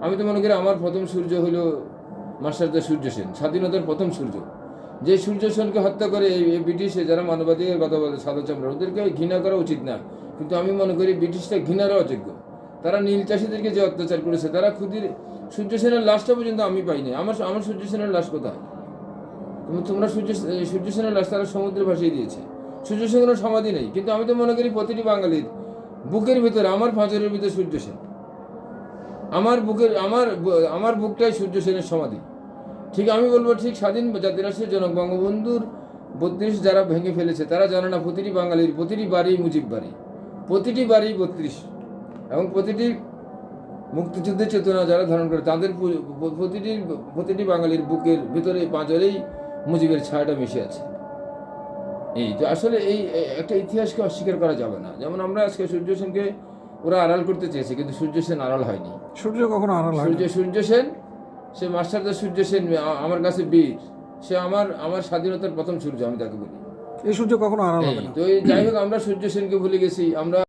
আমি তো মনে করি আমার প্রথম সূর্য হলো মাস্টারদা সূর্য সেন, স্বাধীনতার প্রথম সূর্য। যে সূর্য সেনকে হত্যা করে এই ব্রিটিশে যারা মানবাধিকার কথা বলে সাদা চামড়া, ওদেরকে ঘৃণা করা উচিত না, কিন্তু আমি মনে করি ব্রিটিশটা ঘৃণারও অযোগ্য। তারা নীল চাষিদেরকে যে অত্যাচার করেছে, তারা ক্ষুদির সূর্য সেনের লাশটা পর্যন্ত আমি পাইনি। আমার আমার সূর্য সেনের লাশ কোথায়? তোমরা সূর্য সেনের লাশ তারা সমুদ্রে ভাসিয়ে দিয়েছে। সূর্য সেনের সমাধি নেই, কিন্তু আমি তো মনে করি প্রতিটি বাঙালির বুকের ভিতরে, আমার পাঁজরের ভিতরে সূর্য সেন, আমার বুকের আমার বুকটাই সূর্য সেনের সমাধি। ঠিক আমি বলবো, ঠিক স্বাধীন জাতির রাষ্ট্রের জনক বঙ্গবন্ধুর 32 যারা ভেঙে ফেলেছে, তারা জানে না প্রতিটি বাঙালির প্রতিটি বাড়ি মুজিব বাড়ি, প্রতিটি বাড়ি 32, এবং প্রতিটি মুক্তিযুদ্ধের চেতনা যারা ধারণ করে তাদের প্রতিটি বাঙালির বুকের ভিতরে পাঁজরেই মুজিবের ছায়াটা মিশে আছে। এই তো আসলে এই একটা ইতিহাসকে অস্বীকার করা যাবে না। যেমন আমরা আজকে সূর্য সেনকে ওরা আড়াল করতে চেয়েছে, কিন্তু সূর্য সেন আড়াল হয়নি। সূর্য কখনো আড়াল হয় না। সূর্য সেন, সে মাস্টারদা সূর্য সেন আমার কাছে বীর। সে আমার স্বাধীনতার প্রথম সূর্য, আমি তাকে বলি। এই সূর্য কখনো আড়াল হবে না। তো যাই হোক, আমরা সূর্য সেনকে ভুলে গেছি। আমরা